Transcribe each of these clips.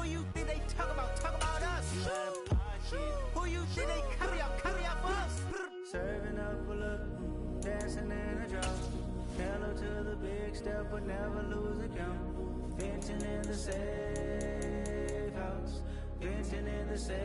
Who you think they talk about us? You out of pocket. Who you think they carry out for us? Serving up a look, dancing in a drop. Hello to the big step, but never lose a count. Venting in the safe house, venting in the safe.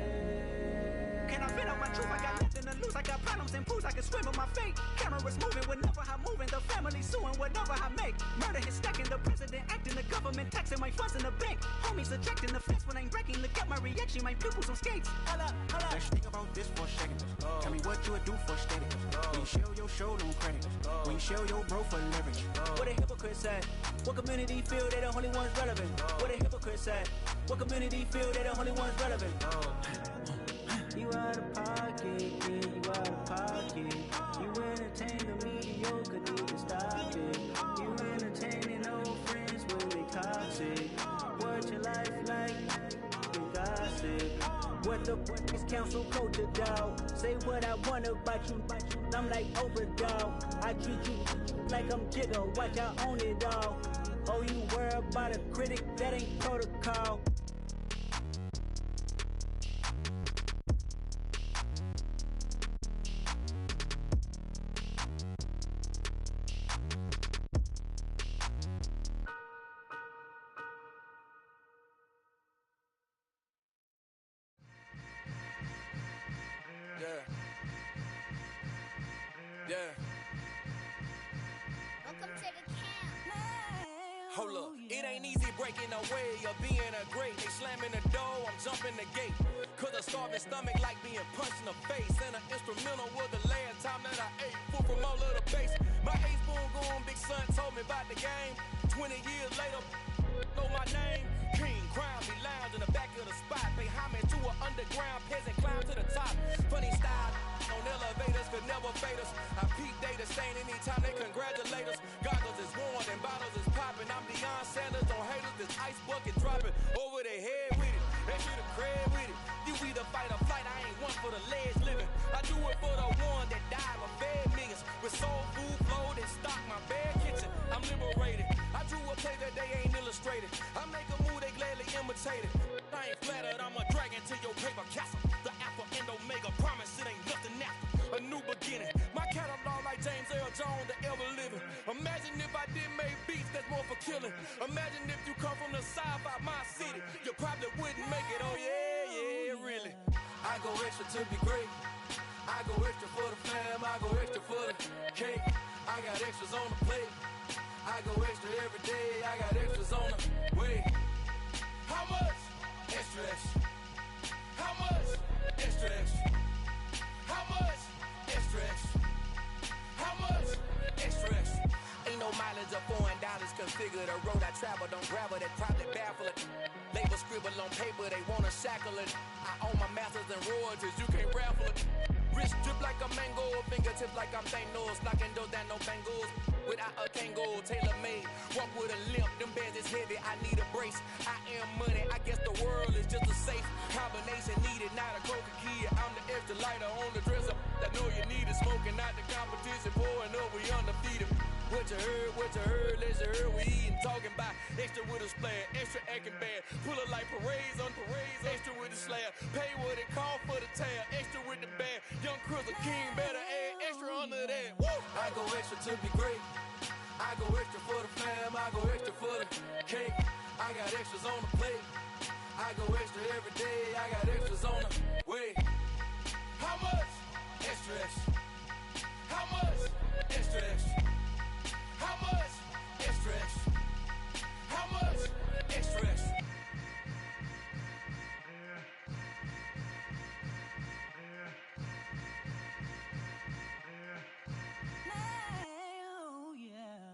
Can I vent on my truth? I got nothing to lose. I got problems and booze. I can swim with my fate. Cameras moving whenever I'm moving. The family suing whatever I make. Murder is stacking. The president acting. The government taxing my funds in the bank. Homies ejecting the fence when I'm breaking. Look at my reaction. My pupils on skates. Holla. Let's think about this for a second. Tell me what you would do for static. When you show your show, no credit. When you show your bro for leverage. What a hypocrite said. What community feel they the only ones relevant? What a hypocrite said. What community feel they the only ones relevant? You out of pocket, yeah, you out of pocket. You entertain the mediocre, need to stop it. You entertaining old friends when they toxic. What your life like? You gossip. What the fuck is council culture, dog? Say what I want about you, I'm like overdog. I treat you like I'm Jigga, watch I own it all. Oh, you worry about a critic, that ain't protocol. Yeah. Welcome to the camp. Hold up, it ain't easy breaking away or being a great. They slamming the door, I'm jumping the gate. Cause a starving stomach like being punched in the face. And an instrumental was the last time that I ate. Full from all of the bass. My ace boom goon, big son told me about the game. 20 years later, know my name. King, crown, me lounge in the back of the spot. Pay homage to an underground peasant, climb to the top. Funny style, on elevators could never fade us. I peep data stain anytime they congratulate us. Goggles is worn and bottles is popping. I'm Deion Sanders on haters, this ice bucket dropping over their head with it. They should have cred with it. You either fight or flight, I ain't one for the ledge living. I do it for the one that died or fed millions. With soul food, flowed and stock my bad kitchen. I'm liberated. I drew a play that they ain't illustrated. I make a move, they gladly imitate it. I ain't flattered, I'm a dragon to your paper castle. The alpha and omega, promise it ain't nothing after. A new beginning. My catalog like James Earl Jones, the ever living. Imagine if I did make beats that's more for killing. Imagine if you come from the south out my city, you probably wouldn't make it. Oh yeah, really. I go extra to be great. I go extra for the fam, I go extra for the cake. I got extras on the plate. I go extra every day, I got extras on the way. How much? Extra, extra. How much? Extra, extra. How much? Extra, extra. How much? Extra, extra. Ain't no mileage of $4 configure the road I travel. Don't gravel that probably baffle it. Label scribble on paper, they wanna shackle it. I own my masters and royalties, you can't raffle it. Wrist drip like a mango, fingertips like I'm Thanos. Knocking those down, no bangles. Without a Kango, tailor-made. Walk with a limp, them bands is heavy, I need a brace. I am money, I guess the world is just a safe combination needed, not a coca key. I'm the extra lighter on the dresser. I know you need it, smoking out the competition, pouring up, we undefeated. What you heard, let's hear we eatin', talking about extra with a splash, extra acting bad. Pull it like parades on parades, extra with the slab. Pay what it call for the tab, extra with the band. Young Cruz, a king, better add extra under that. Woo! I go extra to be great. I go extra for the fam, I go extra for the cake. I got extras on the plate. I go extra every day, I got extras on the way. How much? Extra, extra. How much? Extra, extra. How much? Extra, extra. How much? Extra, extra. Oh, yeah.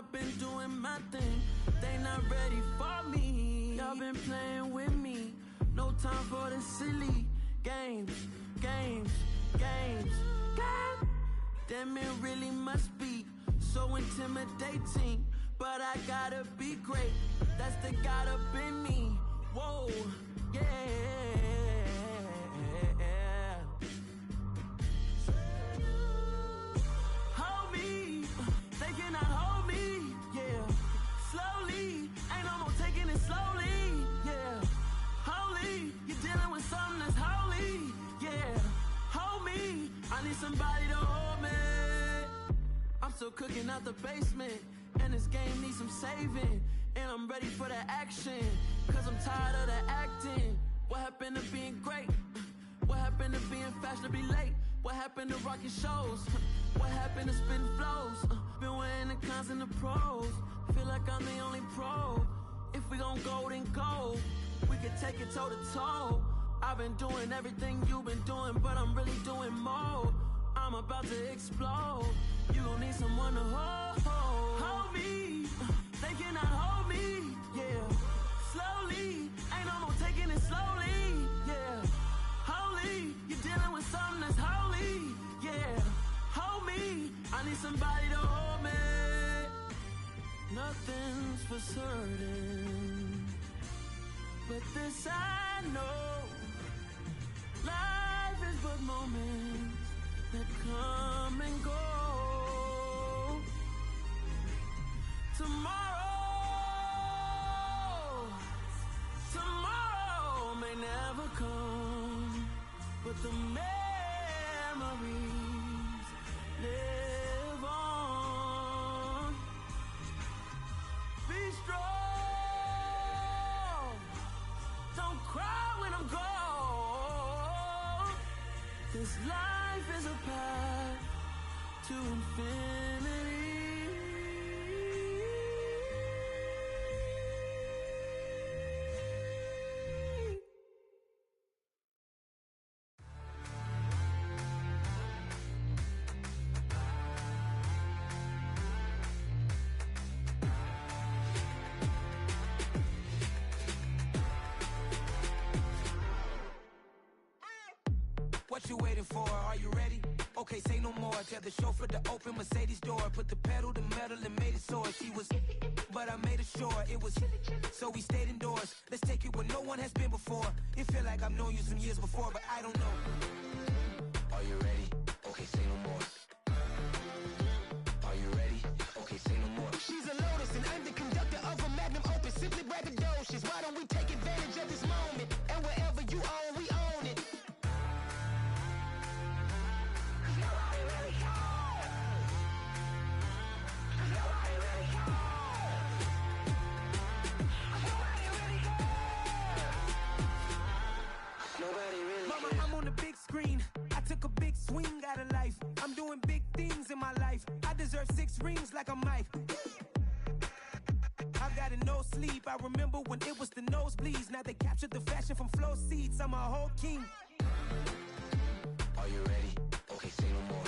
I've been doing my thing. They not ready for me. Y'all been playing with me. No time for the silly games. Damn, it really must be so intimidating. But I gotta be great. That's the God up in me. Whoa, yeah. Hold me, they cannot hold me, yeah. Slowly, ain't no more taking it slowly, yeah. Holy, you're dealing with something that's holy, yeah. Hold me, I need somebody to hold me. I'm still cooking out the basement, and this game needs some saving. And I'm ready for the action, cause I'm tired of the acting. What happened to being great? What happened to being fashionably late? What happened to rocking shows? What happened to spitting flows? Been wearing the cons and the pros. Feel like I'm the only pro. If we gon' go, then go. We could take it toe to toe. I've been doing everything you've been doing, but I'm really doing more. I'm about to explode. You gon' need someone to hold me. They cannot hold me, yeah. Slowly, ain't no more taking it slowly, yeah. Holy, you're dealing with something that's holy, yeah. Hold me, I need somebody to hold me. Nothing's for certain, but this I know. Life is but moments that come and go. Tomorrow may never come, but the memories live on. Be strong, don't cry when I'm gone. This life is a path to infinity. What you waiting for? Are you ready? Okay, say no more. Tell the chauffeur to open Mercedes door. Put the pedal to metal and made it soar. She was, but I made it sure it was. So we stayed indoors. Let's take it where no one has been before. It feel like I've known you some years before, but I don't know. Are you ready? Okay, say no more. Are you ready? Okay, say no more. She's a Lotus and I'm the conductor of a Magnum Opus. Simply braggadocious. Why don't we take advantage of this moment? And wherever you own, we own it. Mama, I'm on the big screen. I took a big swing out of life. I'm doing big things in my life. I deserve 6 rings like a Mike. I got no sleep. I remember when it was the nosebleeds. Now they captured the fashion from flow seats. I'm a whole king. Are you ready? Okay, say no more.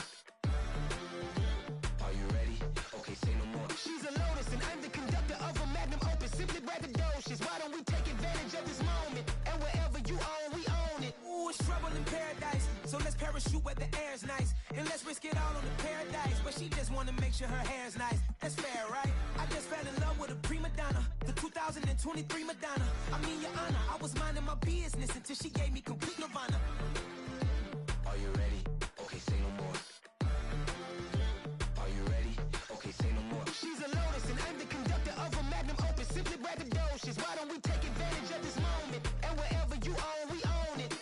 Are you ready? Okay, say no more. She's a Lotus and I'm the conductor of a Magnum Opus. Simply braggadocious. Why don't we take advantage of this moment? And wherever you own, we own it. Ooh, it's trouble in paradise. So let's parachute where the air's nice. And let's risk it all on the paradise. But she just wanna make sure her hair's nice. That's fair, right? I just fell in love with a prima donna. The 2023 Madonna. I mean, your honor, I was minding my business until she gave me complete nirvana. Are you ready? Okay, say no more. Are you ready? Okay, say no more. She's a Lotus and I'm the conductor of a Magnum Opus. Simply braggadocious. Why don't we take advantage of this moment? And wherever you own, we own it.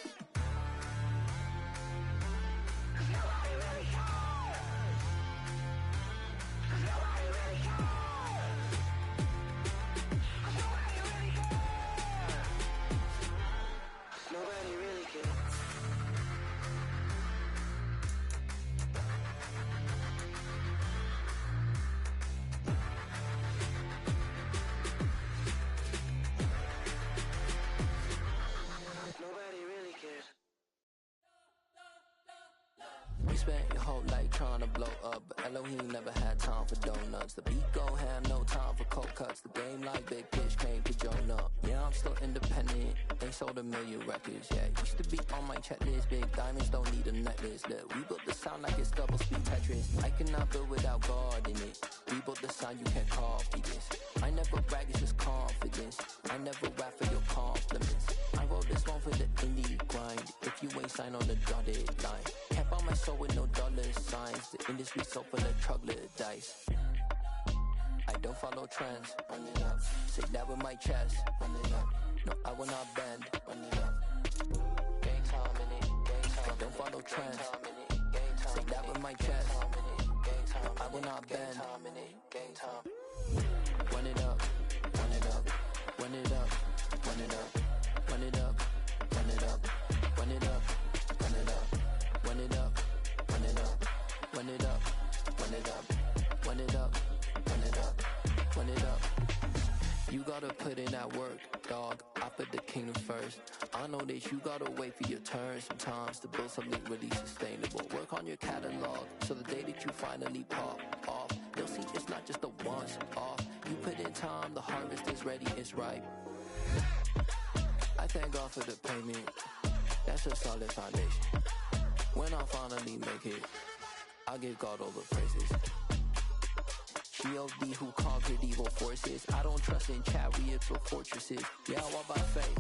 Nobody really cares. Nobody really cares. Nobody really cares. Nobody really cares. spent your whole life trying to blow up, but Elohim never had time for donuts. The beat go ham, no time for cold cuts. The game like Big Pitch came to join up. Yeah, I'm still independent, ain't sold a million records yet. Used to be on my checklist, big diamonds don't need a necklace. Look, we built the sound like it's double speed Tetris. I cannot build without God in it. We built the sound, you can't copy this. I never brag, it's just confidence. I never rap for your compliments. I wrote this one for the indie grind. If you ain't signed on the dotted line, can't buy my soul with no dollar signs. The industry so full of troglodytes. I don't follow trends. Run it up. Say that with my chest. Run it up. No, I will not bend. Run it up. Gang time in it. Gang time. I don't follow trends. Say that with my chest. No, I will not bend. Gang time. Run it up. Run it up. Run it up. Run it up. Run it up. Run it up. Run it up. Run it up. Run it up. Run it up. Run it up. Run it up. Run it up. Run it up. Run it up. You gotta put in that work, dog. I put the kingdom first. I know that you gotta wait for your turn sometimes to build something really sustainable. Work on your catalog, so the day that you finally pop off, you'll see it's not just a once off. You put in time, the harvest is ready, it's ripe. I thank God for the payment. That's a solid foundation. When I finally make it, I'll give God all the praises. G.O.D. who conquered evil forces. I don't trust in chariots or fortresses. Yeah, I walk by faith.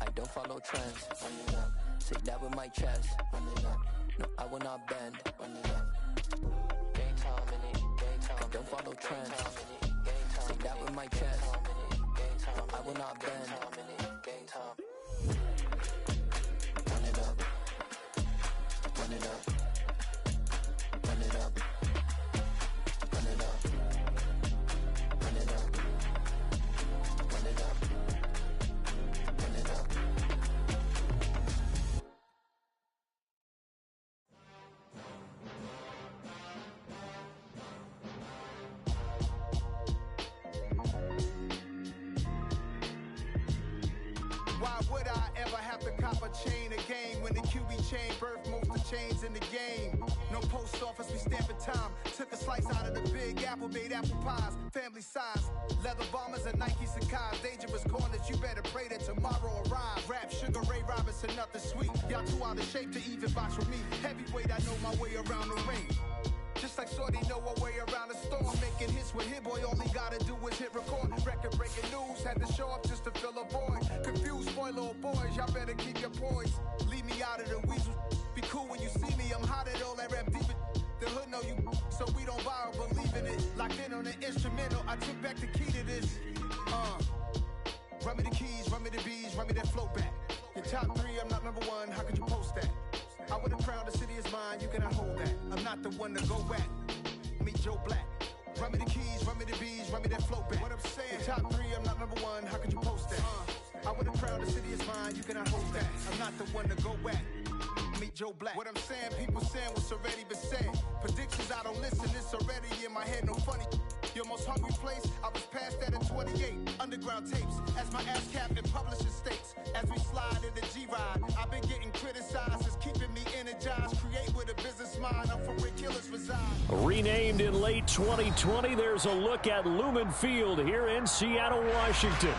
I don't follow trends. Run it up. Say that with my chest. Run it up. No, I will not bend. Run it up. Gang time in it. Gang time. I don't follow trends. Say that with my chest. No, I will not bend. Gang time. Run it up. Run it up. Run it up. Run it up. Run it up. Run it up. Run it up. Why would I ever have to cop a chain again when the QB chain birthed most of the chains in the game? No post office, we stamping time. Took a slice out of the big apple, made apple pies, family size. Leather bombers and Nike Sacai's. Dangerous corners, you better pray that tomorrow arrives. Rap, Sugar Ray Robinson, nothing sweet. Y'all too out of shape to even box with me. Heavyweight, I know my way around the ring. Just like Shorty know her way around the storm. Making hits with Hit Boy, all he gotta do is hit record. Record breaking news, had to show up just to fill a void. Confused boy, little boys, y'all better keep your poise. Leave me out of the weasel. Be cool when you see me, I'm hot at all that rap deep. The hood know you, so we don't borrow, believe in it. Locked in on the instrumental, I took back the key to this. Run me the keys, run me the bees, run me that flow back. Your top three, I'm not number one, how could you post that? I would have crowned the city is mine, you cannot hold that. I'm not the one to go back. Meet Joe Black. Run me the keys, run me the bees, run me that flow back. What I'm saying, your top three, I'm not number one, how could you post that? I would have crowned the city is mine, you cannot hold that. I'm not the one to go back. Meet Joe Black. What I'm saying, people saying what's already been said. Predictions, I don't listen, it's already in my head, no funny. Your most hungry place, I was past that at 28. Underground tapes, as my ass cap and publishing states. As we slide in the G-Ride, I've been getting criticized, it's keeping me energized. Create with a business mind, I'm from where killers reside. Renamed in late 2020, there's a look at Lumen Field here in Seattle, Washington.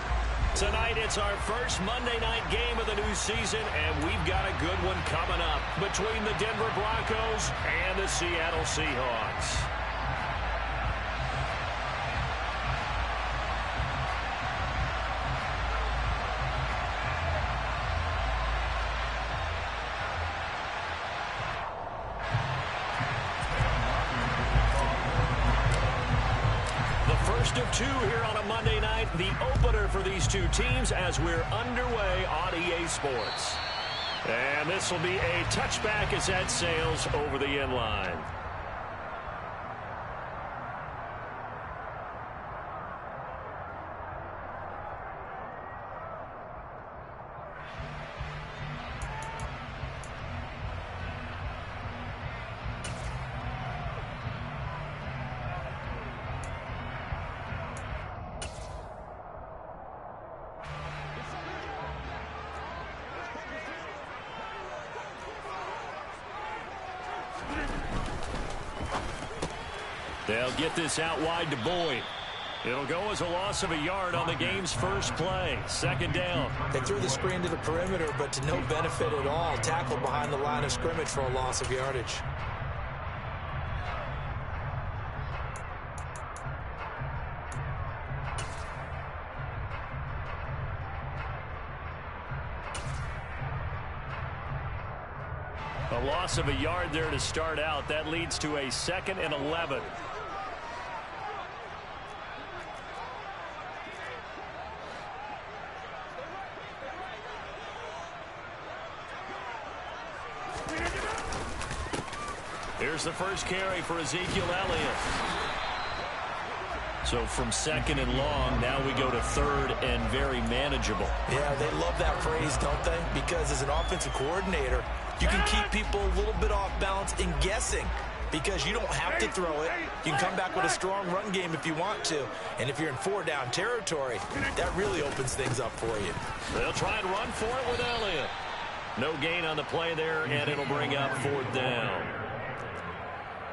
Tonight, it's our first Monday night game of the new season, and we've got a good one coming up between the Denver Broncos and the Seattle Seahawks. Of two here on a Monday night, the opener for these two teams as we're underway on EA Sports. And this will be a touchback as that sails over the end line. They'll get this out wide to Boyd. It'll go as a loss of a yard on the game's first play. Second down. They threw the screen to the perimeter, but to no benefit at all. Tackled behind the line of scrimmage for a loss of yardage. A loss of a yard there to start out. That leads to a 2nd and 11. Here's the first carry for Ezekiel Elliott. So from 2nd and long, now we go to 3rd and very manageable. Yeah, they love that phrase, don't they? Because as an offensive coordinator, you can keep people a little bit off balance and guessing because you don't have to throw it. You can come back with a strong run game if you want to. And if you're in 4-down territory, that really opens things up for you. They'll try and run for it with Elliott. No gain on the play there, and it'll bring up 4th down.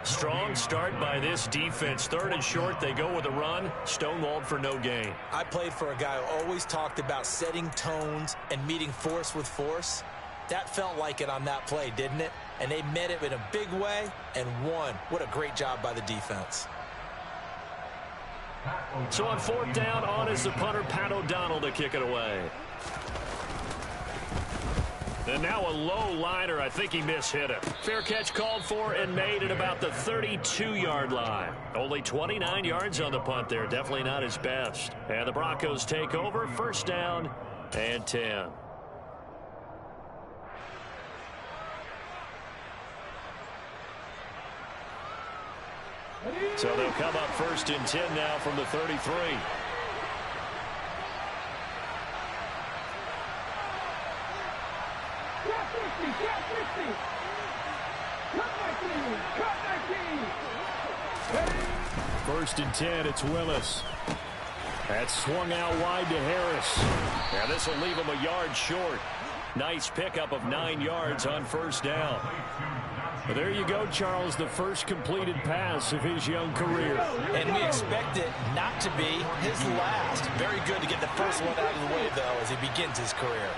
Strong start by this defense. 3rd and short, they go with a run. Stonewalled for no gain. I played for a guy who always talked about setting tones and meeting force with force. That felt like it on that play, didn't it? And they met it in a big way and won. What a great job by the defense. So on 4th down, on is the punter, Pat O'Donnell, to kick it away. And now a low liner. I think he mishit it. Fair catch called for and made at about the 32-yard line. Only 29 yards on the punt there. Definitely not his best. And the Broncos take over. 1st down and 10. So they'll come up 1st and 10 now from the 33. First and 10, it's Willis. That's swung out wide to Harris. Now this will leave him a yard short. Nice pickup of 9 yards on 1st down. Well, there you go, Charles, the first completed pass of his young career. And we expect it not to be his last. Very good to get the first one out of the way, though, as he begins his career.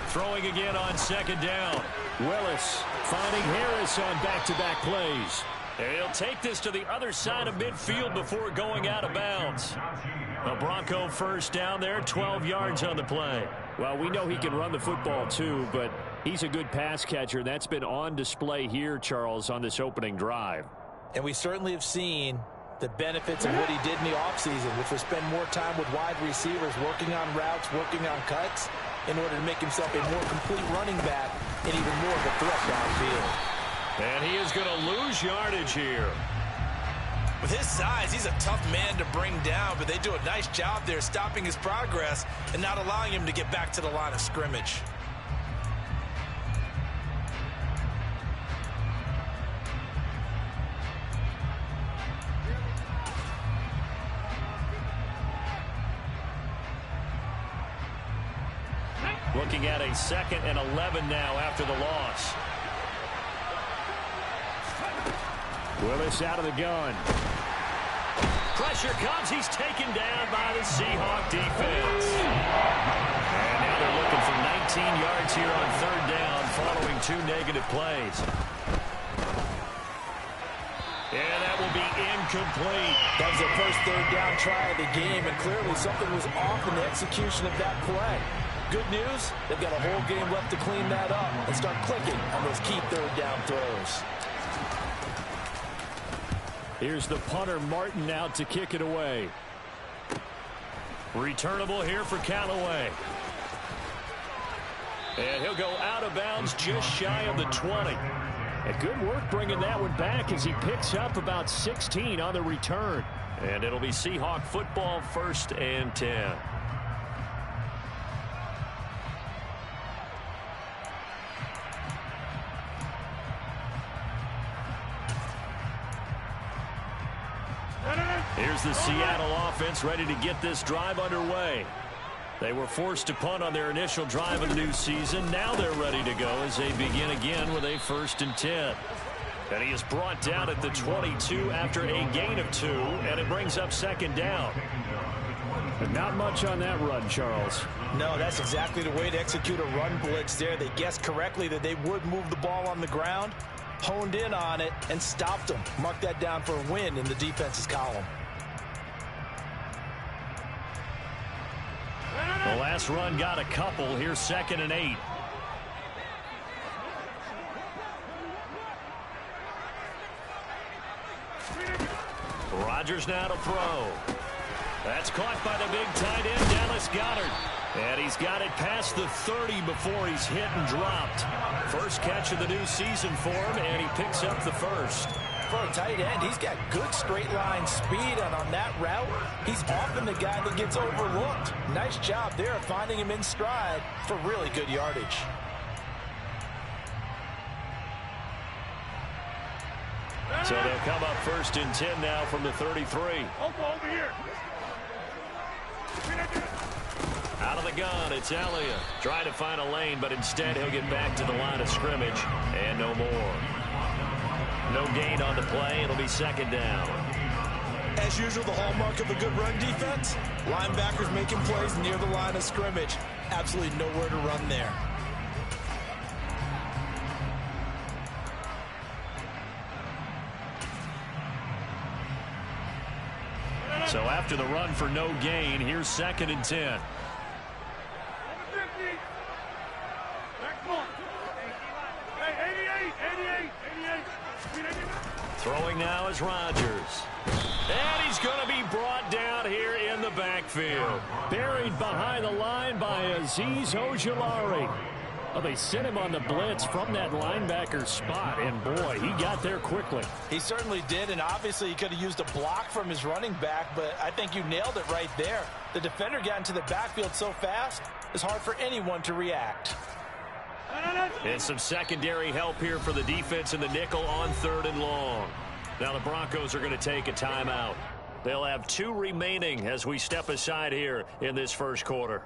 Throwing again on 2nd down. Willis finding Harris on back-to-back plays. And he'll take this to the other side of midfield before going out of bounds. A Bronco 1st down there, 12 yards on the play. Well, we know he can run the football too, but he's a good pass catcher. That's been on display here, Charles, on this opening drive. And we certainly have seen the benefits of what he did in the offseason, which was spend more time with wide receivers, working on routes, working on cuts, in order to make himself a more complete running back and even more of a threat downfield. And he is going to lose yardage here. With his size, he's a tough man to bring down, but they do a nice job there stopping his progress and not allowing him to get back to the line of scrimmage. Looking at a 2nd and 11 now after the loss. Willis out of the gun. Pressure comes. He's taken down by the Seahawk defense. And now they're looking for 19 yards here on 3rd down following 2 negative plays. And that will be incomplete. That was their first 3rd down try of the game, and clearly something was off in the execution of that play. Good news, they've got a whole game left to clean that up and start clicking on those key 3rd down throws. Here's the punter, Martin, out to kick it away. Returnable here for Callaway. And he'll go out of bounds just shy of the 20. And good work bringing that one back as he picks up about 16 on the return. And it'll be Seahawk football, 1st and 10. Here's the Seattle offense ready to get this drive underway. They were forced to punt on their initial drive of the new season. Now they're ready to go as they begin again with a 1st and 10. And he is brought down at the 22 after a gain of 2, and it brings up second down. But not much on that run, Charles. No, that's exactly the way to execute a run blitz there. They guessed correctly that they would move the ball on the ground, honed in on it, and stopped them. Mark that down for a win in the defense's column. The last run got a couple. Here's 2nd and 8. Rodgers now to throw. That's caught by the big tight end, Dallas Goedert. And he's got it past the 30 before he's hit and dropped. First catch of the new season for him, and he picks up the first. For a tight end, he's got good straight line speed, and on that route, he's often the guy that gets overlooked. Nice job there of finding him in stride for really good yardage. So they'll come up 1st and 10 now from the 33. Over here. Out of the gun, it's Elliott. Trying to find a lane, but instead he'll get back to the line of scrimmage, and no more. No gain on the play. It'll be 2nd down. As usual, the hallmark of a good run defense, linebackers making plays near the line of scrimmage. Absolutely nowhere to run there. So after the run for no gain, here's 2nd and 10. Throwing now is Rodgers. And he's going to be brought down here in the backfield. Buried behind the line by Azeez Ojulari. Well, they sent him on the blitz from that linebacker spot, and boy, he got there quickly. He certainly did, and obviously he could have used a block from his running back, but I think you nailed it right there. The defender got into the backfield so fast, it's hard for anyone to react. And some secondary help here for the defense in the nickel on 3rd and long. Now the Broncos are going to take a timeout. They'll have 2 remaining as we step aside here in this first quarter.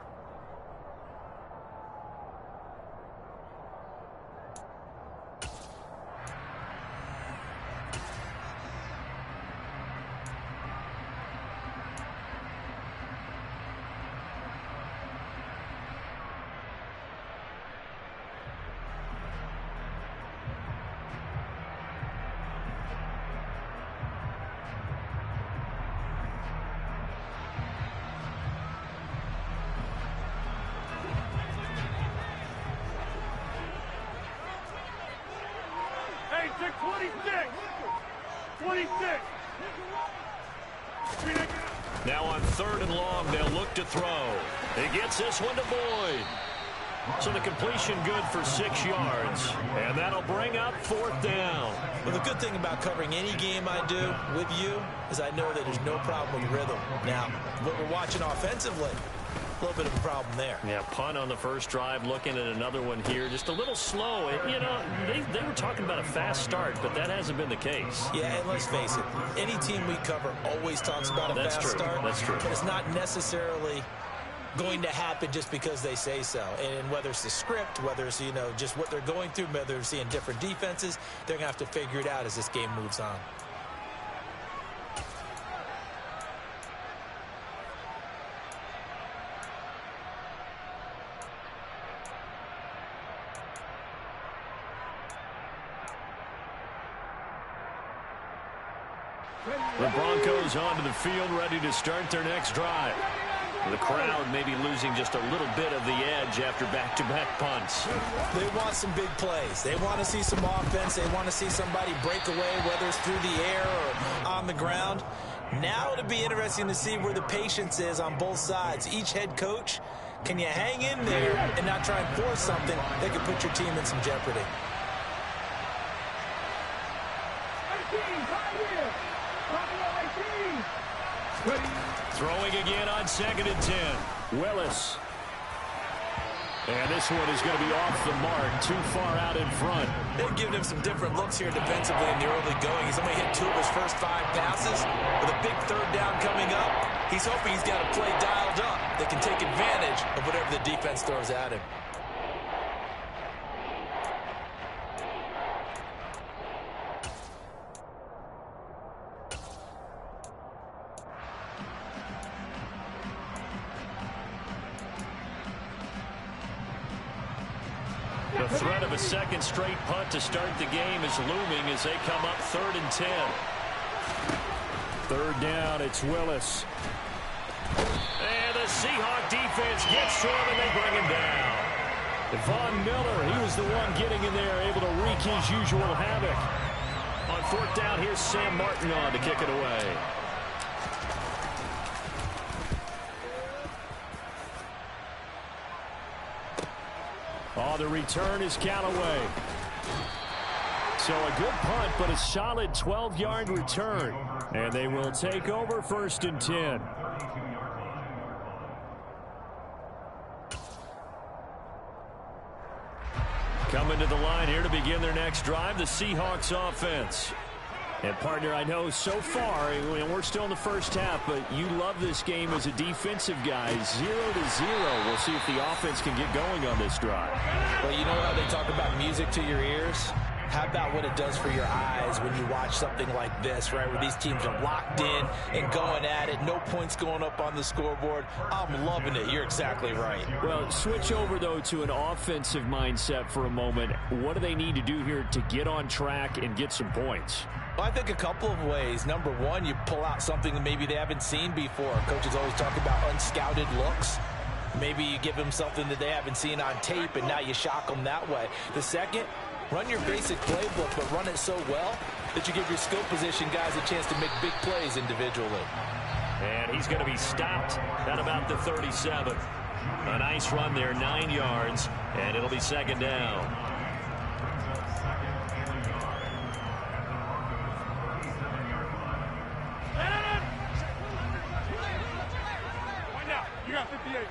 Now on 3rd and long, they'll look to throw. He gets this one to Boyd. So the completion good for 6 yards. And that'll bring up 4th down. Well, the good thing about covering any game I do with you is I know that there's no problem with rhythm. Now, what we're watching offensively, a little bit of a problem there. Yeah, punt on the first drive, looking at another one here. Just a little slow. You know, they were talking about a fast start, but that hasn't been the case. Yeah, and let's face it, any team we cover always talks about a fast start. That's true. But it's not necessarily going to happen just because they say so. And whether it's the script, whether it's, you know, just what they're going through, whether they're seeing different defenses, they're going to have to figure it out as this game moves on. The Broncos onto the field, ready to start their next drive. The crowd maybe losing just a little bit of the edge after back-to-back punts. They want some big plays. They want to see some offense. They want to see somebody break away, whether it's through the air or on the ground. Now it'll be interesting to see where the patience is on both sides. Each head coach, can you hang in there and not try and force something that could put your team in some jeopardy? Throwing again on 2nd and 10. Willis. And this one is going to be off the mark, too far out in front. They've given him some different looks here defensively in the early going. He's only hit 2 of his first 5 passes. With a big 3rd down coming up, he's hoping he's got a play dialed up that can take advantage of whatever the defense throws at him. threat of a second straight punt to start the game is looming as they come up 3rd and 10. 3rd down, it's Willis. And the Seahawk defense gets to him, and they bring him down. Von Miller, he was the one getting in there, able to wreak his usual havoc. On 4th down, here's Sam Martin on to kick it away. Oh, the return is Callaway. So a good punt, but a solid 12-yard return. And they will take over 1st and 10. Coming to the line here to begin their next drive, the Seahawks offense. And, partner, I know so far, we're still in the first half, but you love this game as a defensive guy. 0-0. We'll see if the offense can get going on this drive. Well, you know how they talk about music to your ears? How about what it does for your eyes when you watch something like this, right, where these teams are locked in and going at it, no points going up on the scoreboard. I'm loving it. You're exactly right. Well, switch over, though, to an offensive mindset for a moment. What do they need to do here to get on track and get some points? Well, I think a couple of ways. Number one, you pull out something that maybe they haven't seen before. Coaches always talk about unscouted looks. Maybe you give them something that they haven't seen on tape, and now you shock them that way. The second, run your basic playbook, but run it so well that you give your skill position guys a chance to make big plays individually. And he's going to be stopped at about the 37. A nice run there, 9 yards, and it'll be 2nd down. You got 58.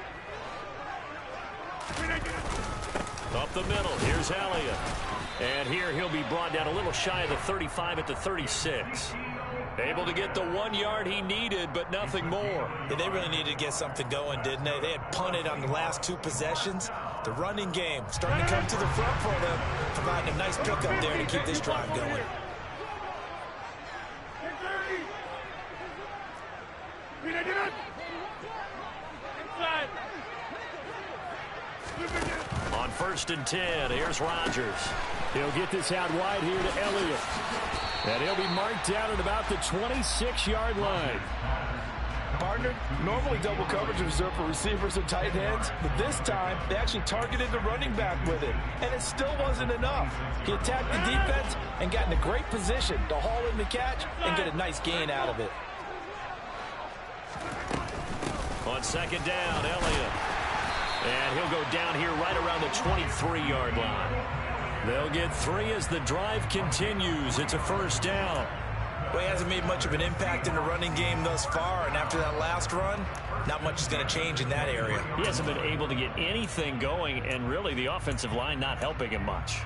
Up the middle, here's Elliott. And here he'll be brought down a little shy of the 35 at the 36. Able to get the 1 yard he needed, but nothing more. Yeah, they really needed to get something going, didn't they? They had punted on the last 2 possessions. The running game starting to come to the front for them, providing a nice pickup there to keep this drive going. On 1st and 10, here's Rodgers. He'll get this out wide here to Elliott. And he'll be marked down at about the 26-yard line. Partner, normally double coverage is reserved for receivers and tight ends, but this time they actually targeted the running back with it, and it still wasn't enough. He attacked the defense and got in a great position to haul in the catch and get a nice gain out of it. On 2nd down, Elliott. And he'll go down here right around the 23-yard line. They'll get 3 as the drive continues. It's a 1st down. Well, he hasn't made much of an impact in the running game thus far, and after that last run, not much is going to change in that area. He hasn't been able to get anything going, and really the offensive line not helping him much.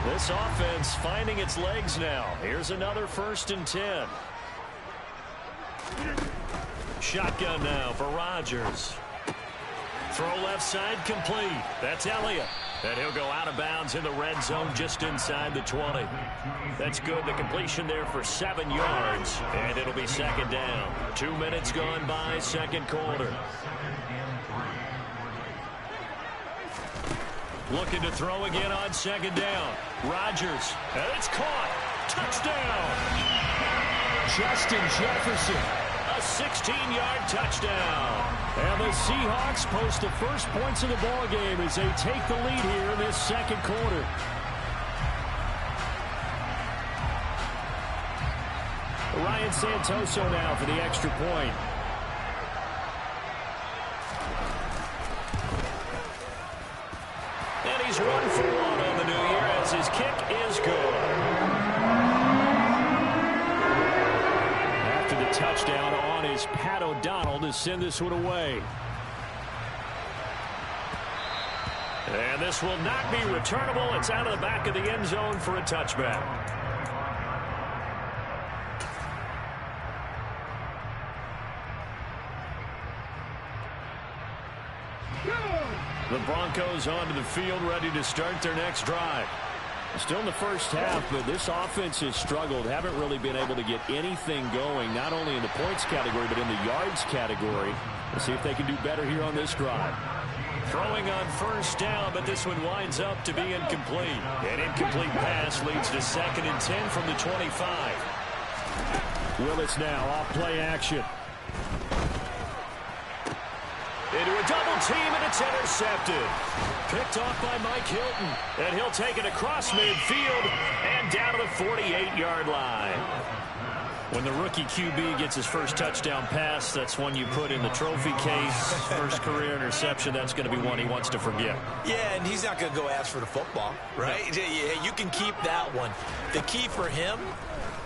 This offense finding its legs now. Here's another 1st and 10. Shotgun now for Rodgers. Throw left side complete. That's Elliott. And he'll go out of bounds in the red zone just inside the 20. That's good. The completion there for 7 yards. And it'll be 2nd down. 2 minutes gone by, 2nd quarter. Looking to throw again on 2nd down. Rodgers. And it's caught. Touchdown. Justin Jefferson. A 16-yard touchdown. And the Seahawks post the first points of the ball game as they take the lead here in this 2nd quarter. Ryan Santoso now for the extra point. And he's 1 for 1 on the new year as his kick is good. After the touchdown on is Pat O'Donnell to send this one away. And this will not be returnable. It's out of the back of the end zone for a touchback. The Broncos onto the field, ready to start their next drive. Still in the first half, but this offense has struggled. Haven't really been able to get anything going, not only in the points category, but in the yards category. We'll see if they can do better here on this drive. Throwing on first down, but this one winds up to be incomplete. An incomplete pass leads to 2nd and 10 from the 25. Willis now off play action. Into a double team, and it's intercepted. Picked off by Mike Hilton. And he'll take it across midfield and down to the 48-yard line. When the rookie QB gets his first touchdown pass, that's one you put in the trophy case. First career interception, that's going to be one he wants to forget. Yeah, and he's not going to go ask for the football, right? No. Yeah, you can keep that one. The key for him,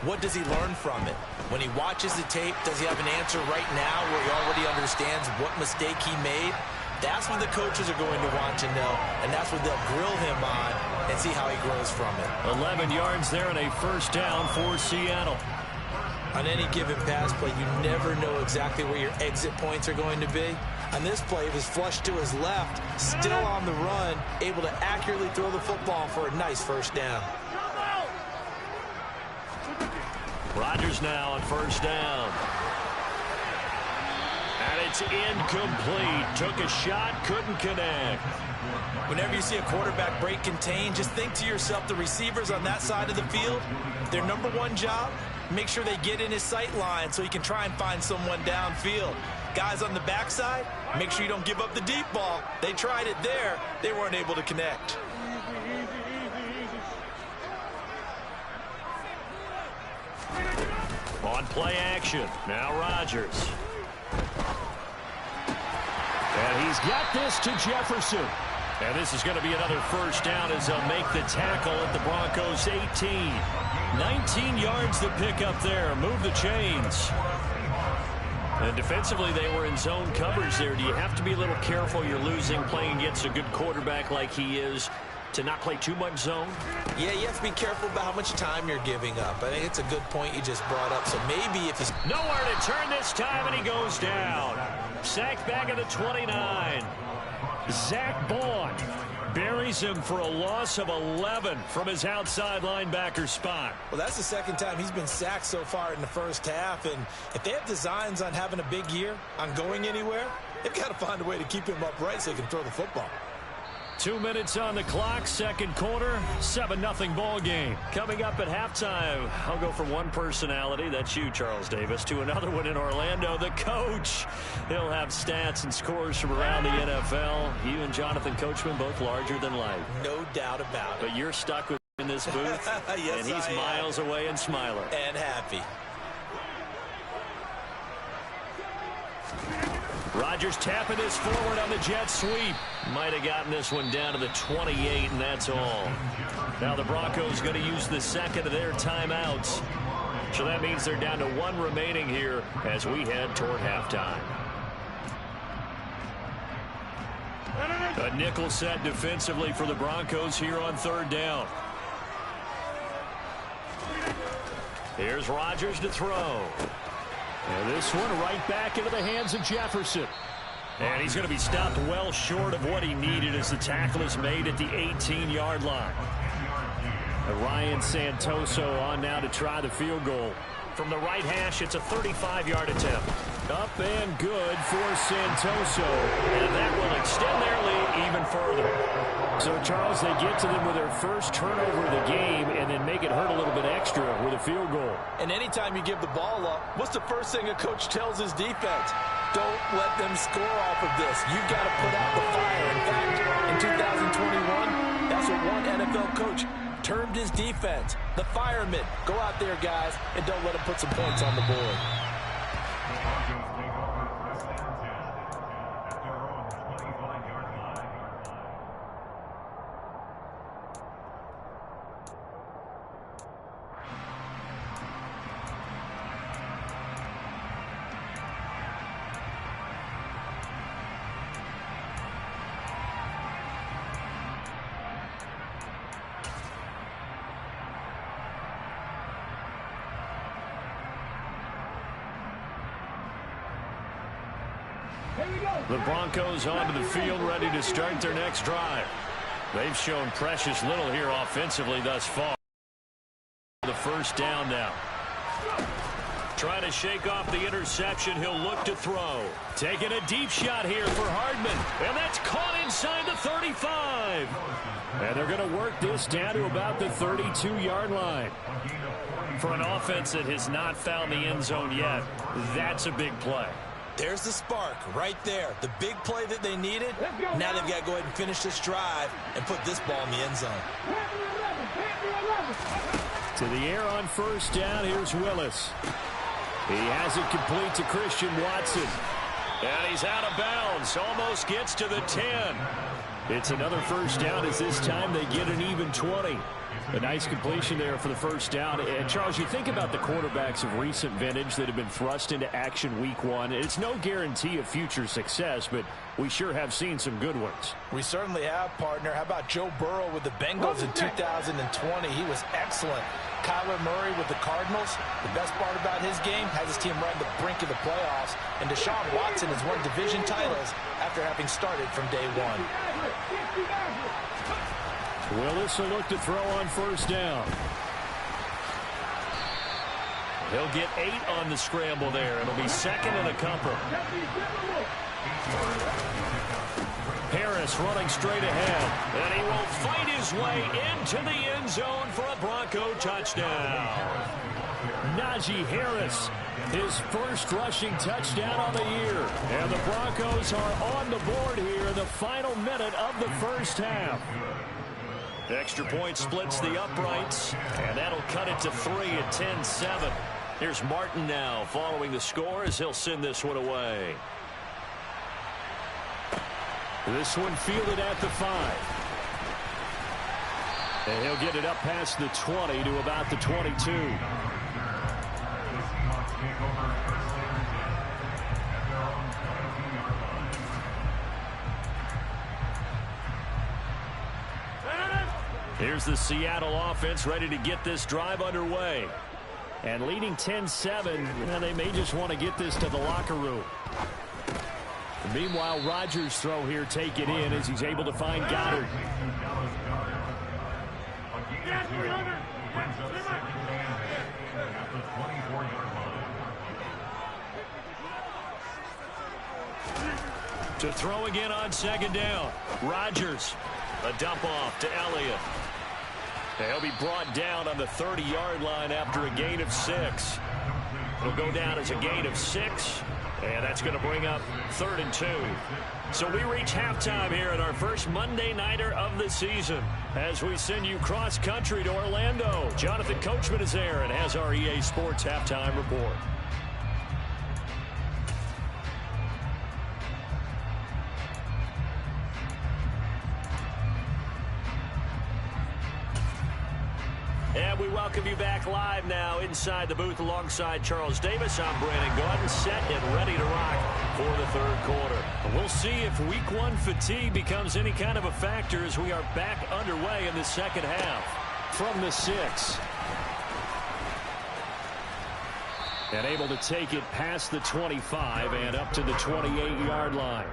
what does he learn from it? When he watches the tape, does he have an answer right now where he already understands what mistake he made? That's what the coaches are going to want to know, and that's what they'll grill him on and see how he grows from it. 11 yards there and a first down for Seattle. On any given pass play, you never know exactly where your exit points are going to be. On this play, it was flushed to his left, still on the run, able to accurately throw the football for a nice first down. Rodgers now on first down. And it's incomplete. Took a shot, couldn't connect. Whenever you see a quarterback break contain, just think to yourself, the receivers on that side of the field, their number one job, make sure they get in his sight line so he can try and find someone downfield. Guys on the backside, make sure you don't give up the deep ball. They tried it there. They weren't able to connect. On play action, now Rodgers. And he's got this to Jefferson. And this is going to be another first down as they'll make the tackle at the Broncos 18. 19 yards to pick up there. Move the chains. And defensively, they were in zone coverage there. Do you have to be a little careful? You're losing playing against a good quarterback like he is to not play too much zone? Yeah, you have to be careful about how much time you're giving up. I think it's a good point you just brought up. So maybe if he's... Nowhere to turn this time, and he goes down. Sacked back at the 29. Zach Bond buries him for a loss of 11 from his outside linebacker spot. Well, that's the second time he's been sacked so far in the first half, and if they have designs on having a big year, on going anywhere, they've got to find a way to keep him upright so he can throw the football. 2 minutes on the clock, second quarter, 7-0 ball game. Coming up at halftime, I'll go from one personality, that's you, Charles Davis, to another one in Orlando, the coach. He'll have stats and scores from around the NFL. You and Jonathan Coachman, both larger than life. No doubt about it. But you're stuck with him in this booth, yes, and he's miles away and smiling. And happy. Rodgers tapping this forward on the jet sweep. Might have gotten this one down to the 28, and that's all. Now the Broncos going to use the second of their timeouts. So that means they're down to one remaining here as we head toward halftime. A nickel set defensively for the Broncos here on third down. Here's Rodgers to throw. And this one right back into the hands of Jefferson. And he's going to be stopped well short of what he needed as the tackle is made at the 18-yard line. Ryan Santoso on now to try the field goal. From the right hash, it's a 35-yard attempt. Up and good for Santoso. And that will extend their lead even further. So, Charles, they get to them with their first turnover of the game and then make it hurt a little bit extra with a field goal. And anytime you give the ball up, what's the first thing a coach tells his defense? Don't let them score off of this. You've got to put out the fire. In fact, in 2021, that's what one NFL coach termed his defense. The firemen. Go out there, guys, and don't let them put some points on the board. The Broncos onto the field, ready to start their next drive. They've shown precious little here offensively thus far. The first down now. Trying to shake off the interception. He'll look to throw. Taking a deep shot here for Hardman. And that's caught inside the 35. And they're going to work this down to about the 32-yard line. For an offense that has not found the end zone yet, that's a big play. There's the spark right there. The big play that they needed. Now they've got to go ahead and finish this drive and put this ball in the end zone. To the air on first down. Here's Willis. He has it complete to Christian Watson. And he's out of bounds. Almost gets to the 10. It's another first down as this time they get an even 20. A nice completion there for the first down. And, Charles, you think about the quarterbacks of recent vintage that have been thrust into action week one. It's no guarantee of future success, but we sure have seen some good ones. We certainly have, partner. How about Joe Burrow with the Bengals in 2020? He was excellent. Kyler Murray with the Cardinals. The best part about his game, has his team right on the brink of the playoffs. And Deshaun Watson has won division titles after having started from day one. Willis will look to throw on first down. He'll get 8 on the scramble there. It'll be second and a couple. Harris running straight ahead. And he will fight his way into the end zone for a Bronco touchdown. Najee Harris, his first rushing touchdown on the year. And the Broncos are on the board here in the final minute of the first half. Extra point splits the uprights, and that'll cut it to 3 at 10-7. Here's Martin now following the score as he'll send this one away. This one fielded at the 5. And he'll get it up past the 20 to about the 22. Here's the Seattle offense ready to get this drive underway. And leading 10-7, well, they may just want to get this to the locker room. Meanwhile, Rodgers' throw here, take it in as he's able to find Goddard. To throw again on second down. Rodgers, a dump off to Elliott. He'll be brought down on the 30-yard line after a gain of 6. It'll go down as a gain of 6, and that's going to bring up 3rd and 2. So we reach halftime here in our first Monday Nighter of the season as we send you cross-country to Orlando. Jonathan Coachman is there and has our EA Sports halftime report. And we welcome you back live now inside the booth alongside Charles Davis. I'm Brandon Gordon, set and ready to rock for the third quarter. We'll see if week one fatigue becomes any kind of a factor as we are back underway in the second half. From the 6. And able to take it past the 25 and up to the 28-yard line.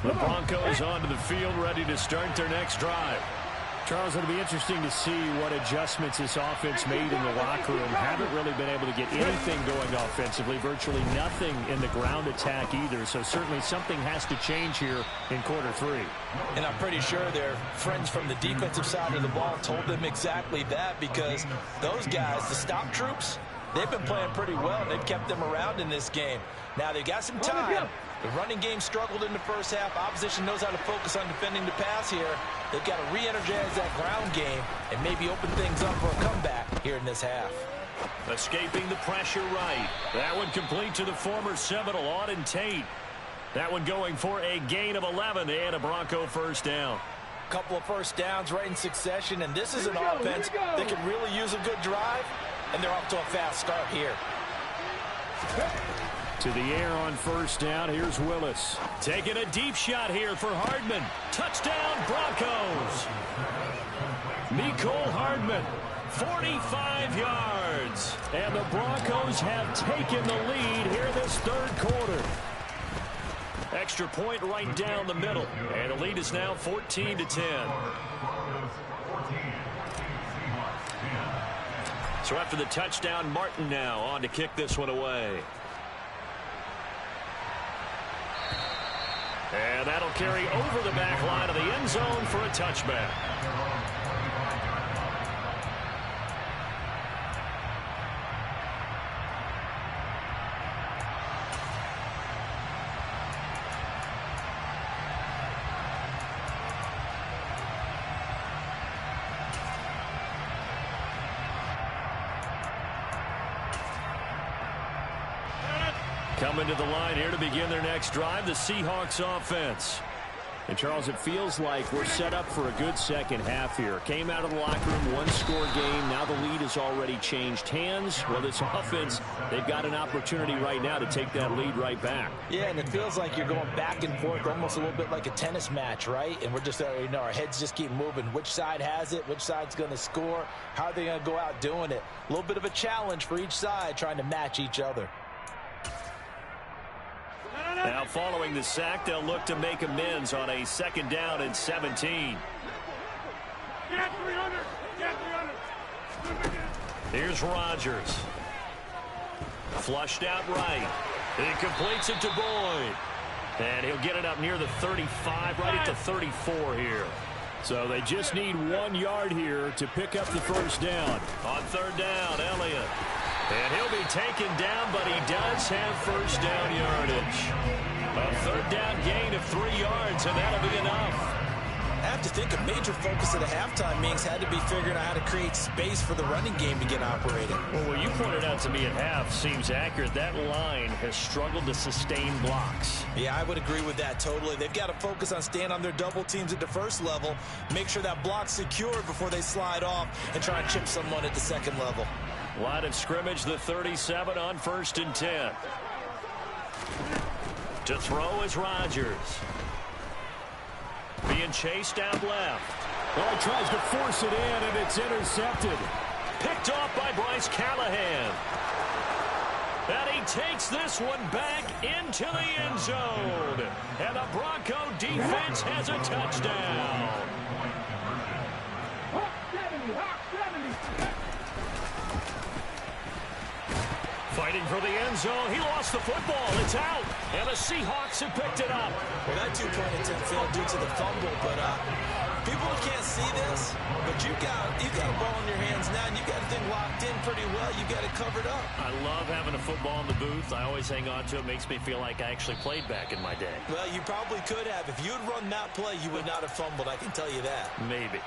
The Broncos onto the field, ready to start their next drive. Charles, it'll be interesting to see what adjustments this offense made in the locker room. Haven't really been able to get anything going offensively, virtually nothing in the ground attack either. So certainly something has to change here in quarter 3. And I'm pretty sure their friends from the defensive side of the ball told them exactly that, because those guys, the stop troops, they've been playing pretty well. They've kept them around in this game. Now they've got some time. The running game struggled in the first half. Opposition knows how to focus on defending the pass here. They've got to re-energize that ground game and maybe open things up for a comeback here in this half. Escaping the pressure right. That one complete to the former Seminole, Auden Tate. That one going for a gain of 11 and a Bronco first down. Couple of first downs right in succession, and this is an offense that can really use a good drive, and they're off to a fast start here. To the air on first down. Here's Willis. Taking a deep shot here for Hardman. Touchdown, Broncos. Mecole Hardman, 45 yards. And the Broncos have taken the lead here this third quarter. Extra point right down the middle. And the lead is now 14-10. So after the touchdown, Martin now on to kick this one away. And that'll carry over the back line of the end zone for a touchback. Coming to the line here to begin their next drive, the Seahawks offense. And, Charles, it feels like we're set up for a good second half here. Came out of the locker room, one-score game. Now the lead has already changed hands. Well, this offense, they've got an opportunity right now to take that lead right back. Yeah, and it feels like you're going back and forth, almost a little bit like a tennis match, right? And we're just, our heads just keep moving. Which side has it? Which side's going to score? How are they going to go out doing it? A little bit of a challenge for each side, trying to match each other. Now following the sack, they'll look to make amends on a second down and 17. Here's Rodgers. Flushed out right. He completes it to Boyd. And he'll get it up near the 35, right at the 34 here. So they just need 1 yard here to pick up the first down. On third down, Elliott. And he'll be taken down, but he does have first down yardage. A third down gain of 3 yards, and that'll be enough. I have to think a major focus of the halftime meetings had to be figuring out how to create space for the running game to get operating. Well, what you pointed out to me at half seems accurate. That line has struggled to sustain blocks. Yeah, I would agree with that totally. They've got to focus on staying on their double teams at the first level, make sure that block's secured before they slide off and try and chip someone at the second level. Line of scrimmage, the 37 on 1st and 10. To throw is Rodgers. Being chased out left. Well, he tries to force it in, and it's intercepted. Picked off by Bryce Callahan. And he takes this one back into the end zone. And the Bronco defense has a touchdown. Fighting for the end zone. He lost the football. It's out. And the Seahawks have picked it up. Well, that two-point attempt failed due to the fumble, but people can't see this, but you've got a ball in your hands now, and you've got the thing locked in pretty well. You've got it covered up. I love having a football in the booth. I always hang on to it. Makes me feel like I actually played back in my day. Well, you probably could have. If you had run that play, you would not have fumbled. I can tell you that. Maybe.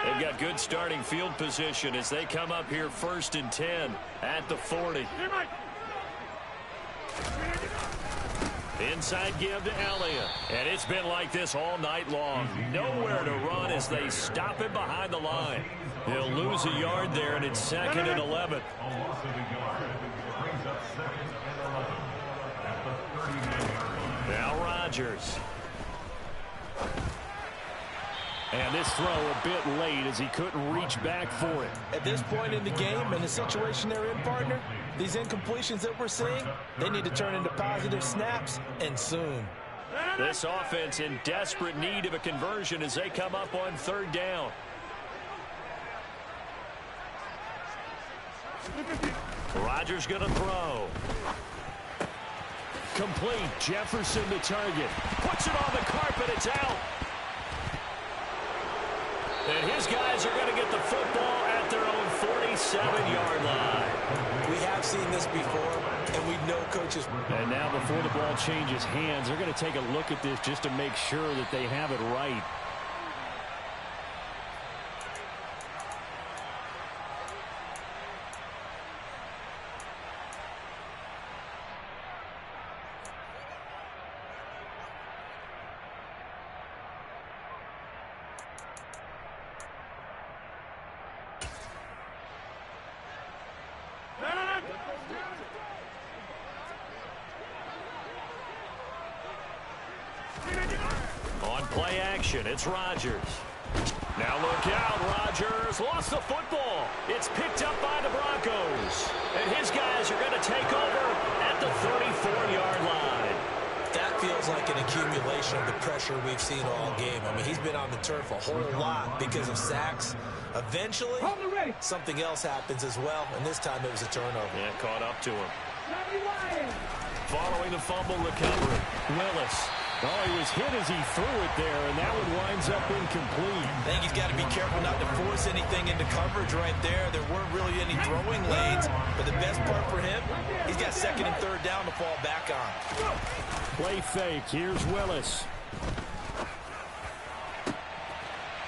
They've got good starting field position as they come up here 1st and 10 at the 40. Inside give to Elliott. And it's been like this all night long. Nowhere to run as they stop him behind the line. He'll lose a yard there, and it's 2nd and 11. Now Rodgers. And this throw a bit late as he couldn't reach back for it. At this point in the game and the situation they're in, partner, these incompletions that we're seeing, they need to turn into positive snaps, and soon. This offense in desperate need of a conversion as they come up on 3rd down. Rodgers going to throw. Complete. Jefferson the target. Puts it on the carpet. It's out. And his guys are going to get the football at their own 47-yard line. We have seen this before, and we know coaches. And now before the ball changes hands, they're going to take a look at this just to make sure that they have it right. Play action. It's Rodgers. Now look out. Rodgers lost the football. It's picked up by the Broncos. And his guys are going to take over at the 34-yard line. That feels like an accumulation of the pressure we've seen all game. I mean, he's been on the turf a whole lot because of sacks. Eventually, something else happens as well, and this time it was a turnover. Yeah, caught up to him. Following the fumble recovery, Willis. Oh, he was hit as he threw it there, and that one winds up incomplete. I think he's got to be careful not to force anything into coverage right there. There weren't really any throwing lanes, but the best part for him, he's got second and third down to fall back on. Play fake. Here's Willis.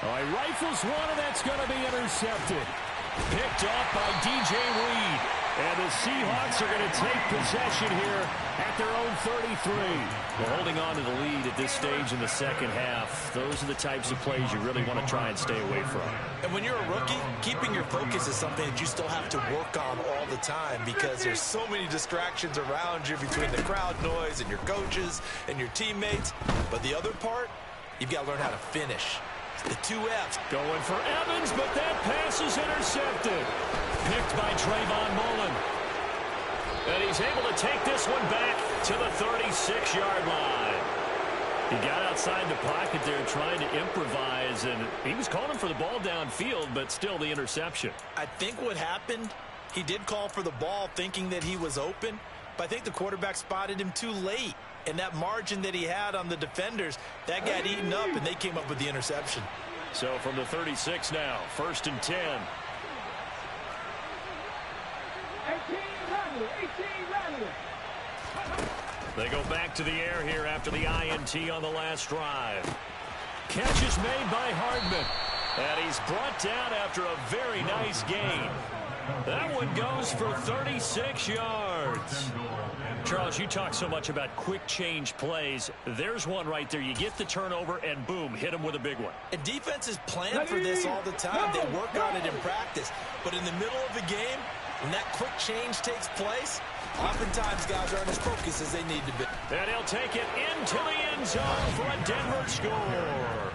Oh, he rifles one, and that's going to be intercepted. Picked off by DJ Reed. And the Seahawks are going to take possession here at their own 33. Well, holding on to the lead at this stage in the second half, those are the types of plays you really want to try and stay away from. And when you're a rookie, keeping your focus is something that you still have to work on all the time because there's so many distractions around you between the crowd noise and your coaches and your teammates. But the other part, you've got to learn how to finish. The 2 F's. Going for Evans, but that pass is intercepted. Picked by Trayvon Mullen. And he's able to take this one back to the 36-yard line. He got outside the pocket there trying to improvise, and he was calling for the ball downfield, but still the interception. I think what happened, he did call for the ball thinking that he was open, but I think the quarterback spotted him too late. And that margin that he had on the defenders, that got eaten up, and they came up with the interception. So from the 36 now, 1st and 10. 18, they go back to the air here after the INT on the last drive. Catch is made by Hardman. And he's brought down after a very nice gain. That one goes for 36 yards. Charles, you talk so much about quick change plays. There's one right there. You get the turnover, and boom, hit him with a big one. And defenses plan for this all the time. They work on it in practice. But in the middle of the game, when that quick change takes place, oftentimes guys aren't as focused as they need to be. And he'll take it into the end zone for a Denver score.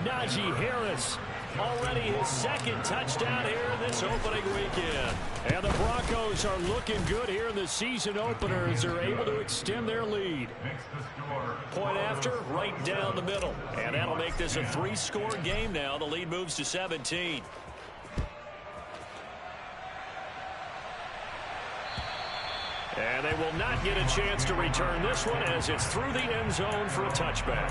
Najee Harris, already his second touchdown here in this opening weekend. And the Broncos are looking good here in the season opener as they're able to extend their lead. Point after, right down the middle. And that'll make this a 3-score game now. The lead moves to 17. And they will not get a chance to return this one as it's through the end zone for a touchback.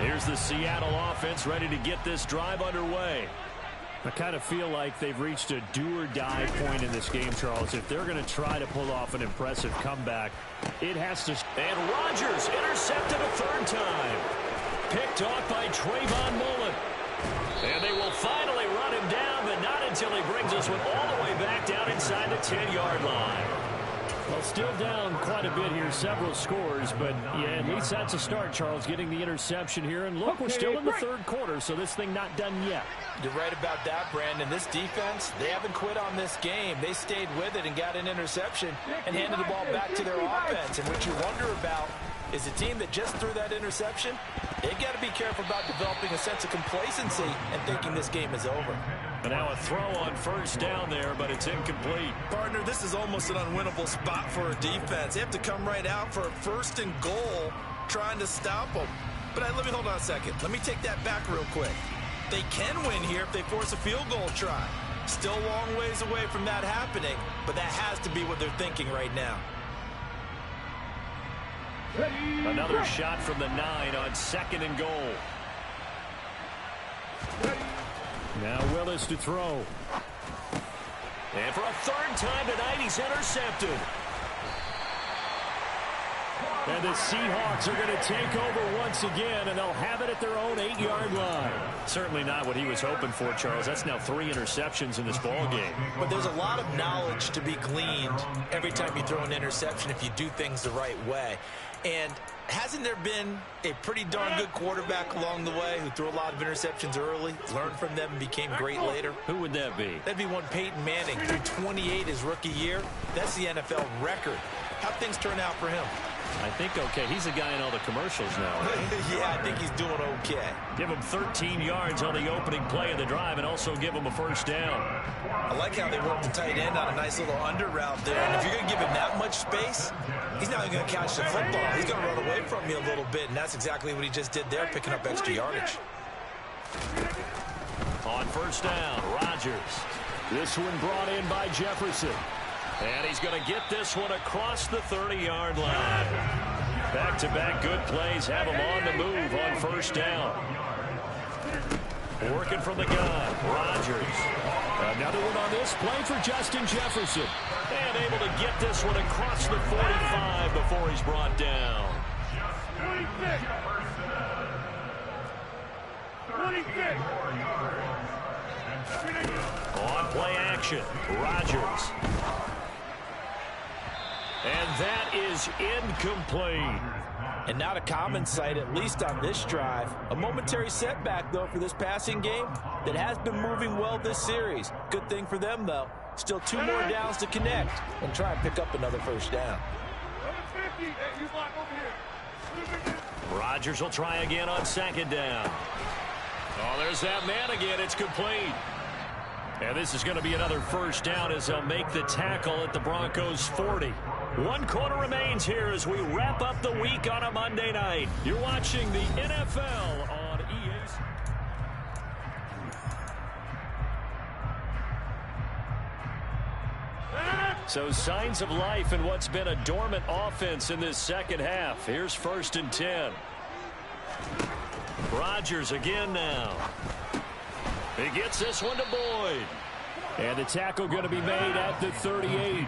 Here's the Seattle offense ready to get this drive underway. I kind of feel like they've reached a do-or-die point in this game, Charles. If they're going to try to pull off an impressive comeback, it has to. And Rodgers intercepted a third time. Picked off by Trayvon Mullen. And they will finally run him down, but not until he brings this one all the way back down inside the 10-yard line. Well, still down quite a bit here, several scores, but yeah, at least that's a start, Charles, getting the interception here. And look, we're still in the third quarter, so this thing not done yet. You're right about that, Brandon. This defense, they haven't quit on this game. They stayed with it and got an interception and handed the ball back to their offense. And what you wonder about is a team that just threw that interception, they got to be careful about developing a sense of complacency and thinking this game is over. And now a throw on first down there, but it's incomplete. Partner, this is almost an unwinnable spot for a defense. They have to come right out for a 1st and goal trying to stop them. But let me hold on a second. Let me take that back real quick. They can win here if they force a field goal try. Still a long ways away from that happening, but that has to be what they're thinking right now. Another shot from the 9 on 2nd and goal. Now Willis to throw. And for a third time tonight, he's intercepted. And the Seahawks are going to take over once again, and they'll have it at their own 8-yard line. Certainly not what he was hoping for, Charles. That's now 3 interceptions in this ball game. But there's a lot of knowledge to be gleaned every time you throw an interception if you do things the right way. And hasn't there been a pretty darn good quarterback along the way who threw a lot of interceptions early, learned from them, and became great later? Who would that be? That'd be one Peyton Manning, threw 28 his rookie year. That's the NFL record. How'd things turn out for him? I think okay. He's a guy in all the commercials now. Yeah, I think he's doing okay. Give him 13 yards on the opening play of the drive and also give him a first down. I like how they worked the tight end on a nice little under route there. And if you're going to give him that much space, he's not even going to catch the football. He's going to run away from you a little bit, and that's exactly what he just did there, picking up extra yardage. On first down, Rodgers. This one brought in by Jefferson. And he's going to get this one across the 30-yard line. Back-to-back good plays have him on the move on first down. Working from the gun, Rodgers. Another one on this play for Justin Jefferson. And able to get this one across the 45 before he's brought down. 26. On play action, Rodgers. And that is incomplete. And not a common sight, at least on this drive. A momentary setback, though, for this passing game that has been moving well this series. Good thing for them, though. Still 2 more downs to connect and try and pick up another first down. Rodgers will try again on second down. Oh, there's that man again. It's complete. And this is going to be another first down as they'll make the tackle at the Broncos' 40. 1 quarter remains here as we wrap up the week on a Monday night. You're watching the NFL on EA. So signs of life in what's been a dormant offense in this second half. Here's 1st and 10. Rodgers again now. He gets this one to Boyd. And the tackle going to be made at the 38.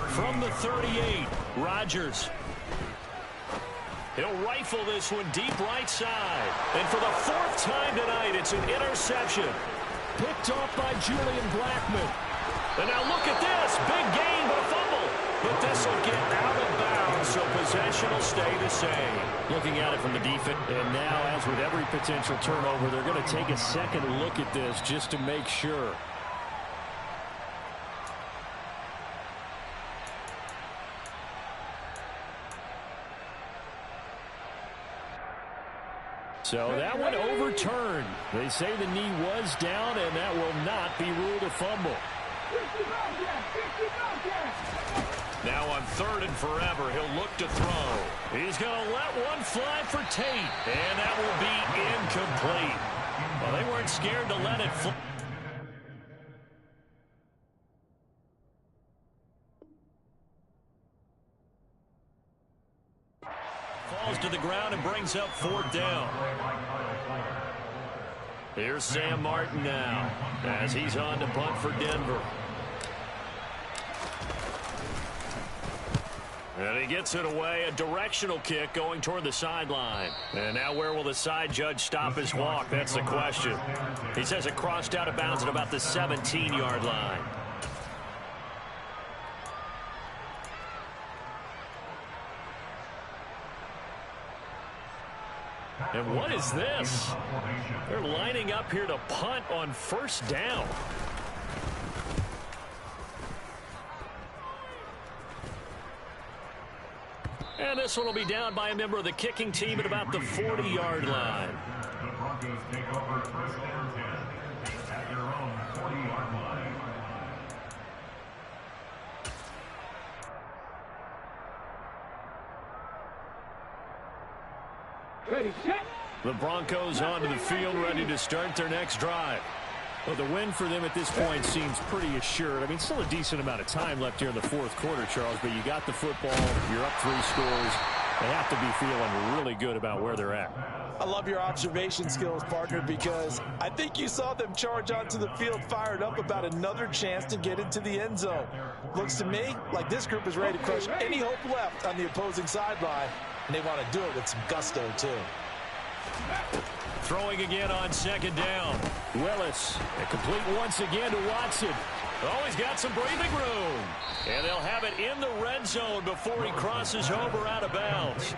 From the 38, Rodgers. He'll rifle this one deep right side. And for the 4th time tonight, it's an interception. Picked off by Julian Blackmon. And now look at this. Big gain, but a fumble. But this will get out of bounds, so possession will stay the same. Looking at it from the defense. And now, as with every potential turnover, they're going to take a second look at this just to make sure. So that one overturned. They say the knee was down, and that will not be ruled a fumble. Now on 3rd and forever, he'll look to throw. He's going to let one fly for Tate, and that will be incomplete. Well, they weren't scared to let it fly. Falls to the ground and brings up 4th down. Here's Sam Martin now as he's on to punt for Denver. And he gets it away, a directional kick going toward the sideline. And now where will the side judge stop his walk? That's the question. He says it crossed out of bounds at about the 17-yard line. And what is this? They're lining up here to punt on 1st down. And this one will be down by a member of the kicking team at about the 40-yard line. The Broncos take over 1st and 10 at their own 40-yard line. Ready, set. The Broncos onto the field, ready to start their next drive. Well, the win for them at this point seems pretty assured. I mean, still a decent amount of time left here in the 4th quarter, Charles, but you got the football, you're up 3 scores. They have to be feeling really good about where they're at. I love your observation skills, partner, because I think you saw them charge onto the field fired up about another chance to get into the end zone. Looks to me like this group is ready to crush any hope left on the opposing sideline, and they want to do it with some gusto, too. Throwing again on 2nd down. Willis, complete once again to Watson. Oh, he's got some breathing room. And they'll have it in the red zone before he crosses over out of bounds.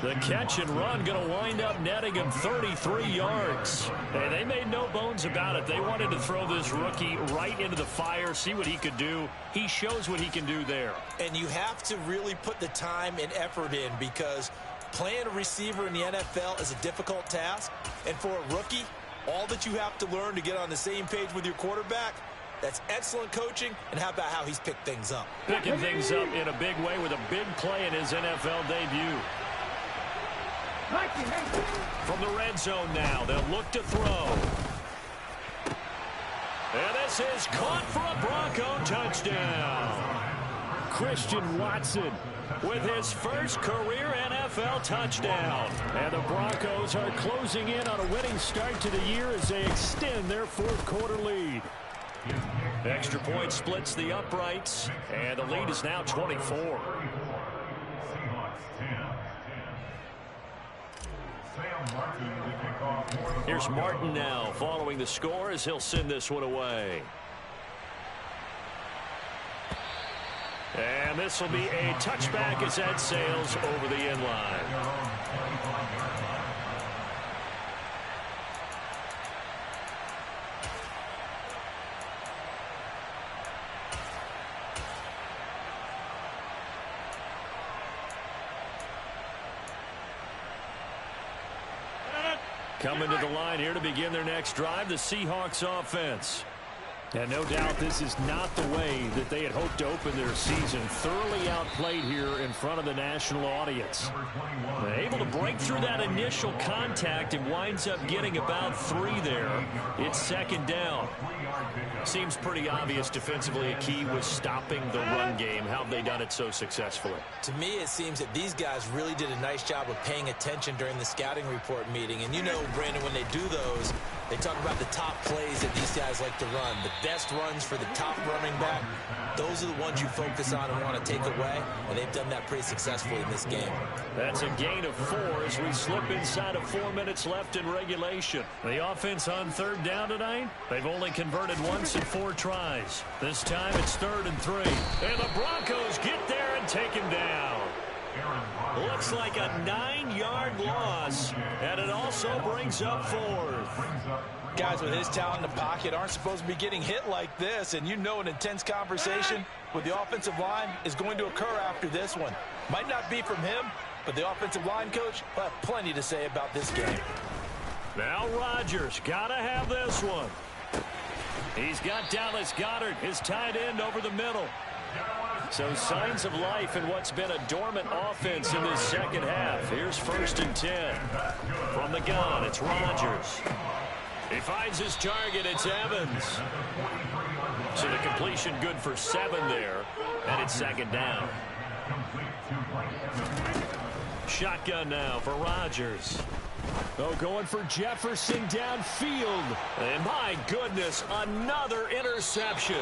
The catch and run going to wind up netting him 33 yards. And they made no bones about it. They wanted to throw this rookie right into the fire, see what he could do. He shows what he can do there. And you have to really put the time and effort in, because playing a receiver in the NFL is a difficult task. And for a rookie, all that you have to learn to get on the same page with your quarterback, that's excellent coaching. And how about how he's picked things up? Picking things up in a big way with a big play in his NFL debut. From the red zone now, they'll look to throw. And this is caught for a Bronco touchdown. Christian Watson with his first career NFL touchdown. And the Broncos are closing in on a winning start to the year as they extend their fourth quarter lead. Extra point splits the uprights, and the lead is now 24. Here's Martin now following the score as he'll send this one away. And this will be a touchback as that sails over the end line. Coming to the line here to begin their next drive, the Seahawks offense. And no doubt this is not the way that they had hoped to open their season. Thoroughly outplayed here in front of the national audience. They're able to break through that initial contact and winds up getting about 3 there. It's second down. Seems pretty obvious defensively a key was stopping the run game. How have they done it so successfully? To me, it seems that these guys really did a nice job of paying attention during the scouting report meeting. And you know, Brandon, when they do those, they talk about the top plays that these guys like to run. The best runs for the top running back, those are the ones you focus on and want to take away. And they've done that pretty successfully in this game. That's a gain of 4 as we slip inside of 4 minutes left in regulation. The offense on third down tonight, they've only converted once in 4 tries. This time it's 3rd and 3. And the Broncos get there and take him down. Looks like a 9-yard loss, and it also brings up 4th. Guys with his talent in the pocket aren't supposed to be getting hit like this, and you know an intense conversation with the offensive line is going to occur after this one. Might not be from him, but the offensive line coach will have plenty to say about this game. Now Rodgers got to have this one. He's got Dallas Goedert, his tight end, over the middle. So signs of life in what's been a dormant offense in this second half. Here's 1st and 10. From the gun, it's Rodgers. He finds his target, it's Evans. So the completion good for 7 there, and it's 2nd down. Shotgun now for Rodgers. Oh, going for Jefferson downfield. And my goodness, another interception.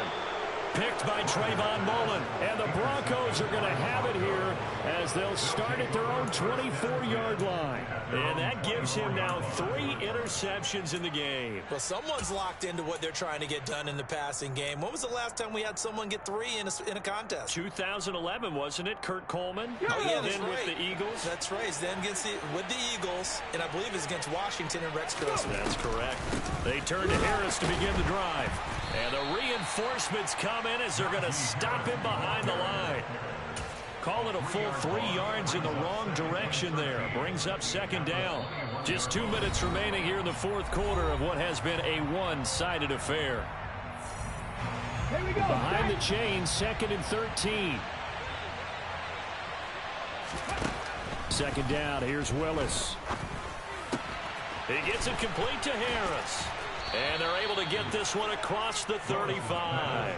Picked by Trayvon Mullen. And the Broncos are going to have it here as they'll start at their own 24-yard line. And that gives him now 3 interceptions in the game. Well, someone's locked into what they're trying to get done in the passing game. When was the last time we had someone get 3 in a contest? 2011, wasn't it? Kurt Coleman? Oh, yeah, that's then right. With the Eagles? That's right. Then with the Eagles, and I believe it's against Washington and Rex Grossman. That's correct. They turn to Harris to begin the drive. And the reinforcements come in as they're going to stop him behind the line. Call it a full 3 yards in the wrong direction there. Brings up 2nd down. Just 2 minutes remaining here in the 4th quarter of what has been a one-sided affair. Here we go. Behind the chains, 2nd and 13. 2nd down, here's Willis. He gets it complete to Harris. And they're able to get this one across the 35.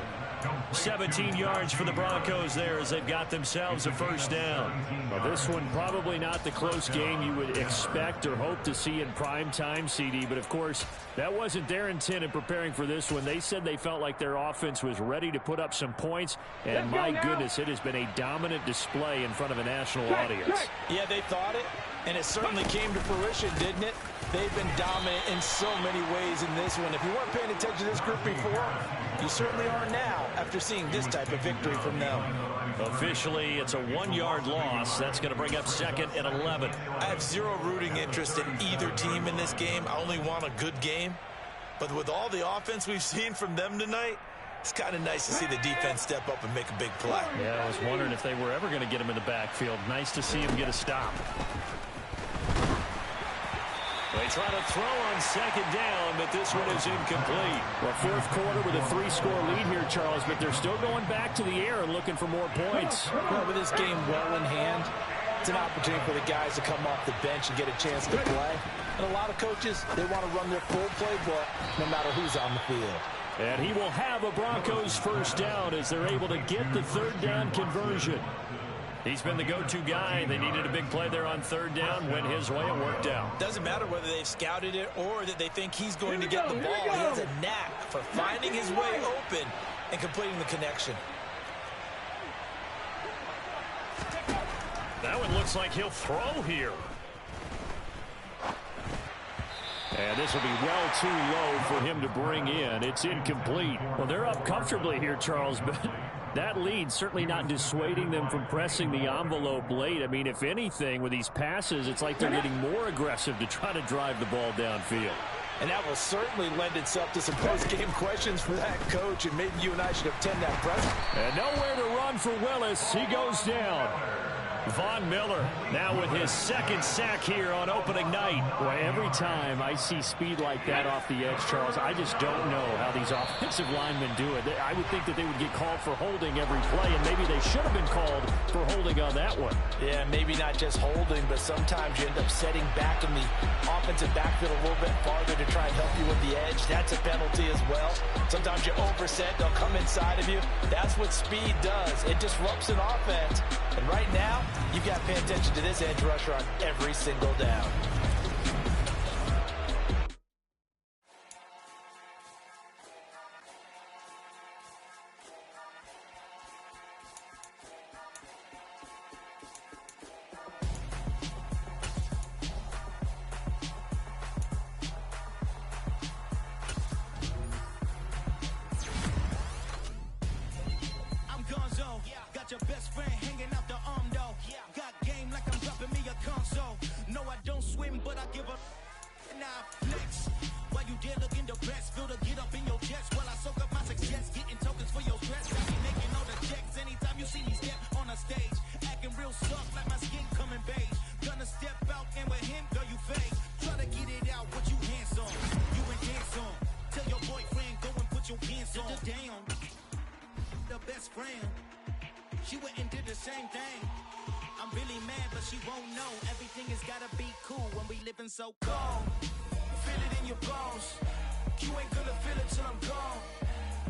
17 yards for the Broncos there as they've got themselves a 1st down. Well, this one probably not the close game you would expect or hope to see in prime time, CD. But, of course, that wasn't their intent in preparing for this one. They said they felt like their offense was ready to put up some points. And, my goodness, it has been a dominant display in front of a national audience. Yeah, they thought it, and it certainly came to fruition, didn't it? They've been dominant in so many ways in this one. If you weren't paying attention to this group before, You certainly are now after seeing this type of victory from them. Officially, it's a 1-yard loss. That's going to bring up second and 11. I have zero rooting interest in either team in this game. I only want a good game. But with all the offense we've seen from them tonight, it's kind of nice to see the defense step up and make a big play. Yeah, I was wondering if they were ever going to get him in the backfield. Nice to see him get a stop. They try to throw on second down, but this one is incomplete. Well, fourth quarter with a 3-score lead here, Charles, but they're still going back to the air and looking for more points. Well, with this game well in hand, it's an opportunity for the guys to come off the bench and get a chance to play. And a lot of coaches, they want to run their full playbook no matter who's on the field. And he will have a Broncos first down as they're able to get the third down conversion. He's been the go-to guy. They needed a big play there on third down. Went his way. It worked out. Doesn't matter whether they've scouted it or that they think he's going to get the ball. He has a knack for finding his way open and completing the connection. That one looks like he'll throw here. And this will be well too low for him to bring in. It's incomplete. Well, they're up comfortably here, Charles, but that lead certainly not dissuading them from pressing the envelope late. I mean, if anything, with these passes, it's like they're getting more aggressive to try to drive the ball downfield. And that will certainly lend itself to some post-game questions for that coach, and maybe you and I should attend that press. And nowhere to run for Willis. He goes down. Von Miller now with his second sack here on opening night. Boy, every time I see speed like that off the edge, Charles, I just don't know how these offensive linemen do it. I would think that they would get called for holding every play, and maybe they should have been called for holding on that one. Yeah, maybe not just holding, but sometimes you end up setting back in the offensive backfield a little bit farther to try and help you with the edge. That's a penalty as well. Sometimes you overset, they'll come inside of you. That's what speed does. It disrupts an offense. And right now, you've got to pay attention to this edge rusher on every single down. I'm Gonzo, got your best friend hanging out the arm though. Got game like I'm dropping me a console. No, I don't swim, but I give a now flex. While you dare look in the press, feel to get up in your chest while I soak up my success, getting tokens for your stress. I be making all the checks anytime you see me step on a stage, acting real soft like my skin coming beige. Gonna step out and with him, girl, you fade. Try to get it out, what you hands on, you and dance on. Tell your boyfriend, go and put your pants on. Down, the best friend, she went and did the same thing. I'm really mad, but she won't know. Everything has gotta be cool when we living so cold. Feel it in your bones. You ain't gonna feel it till I'm gone.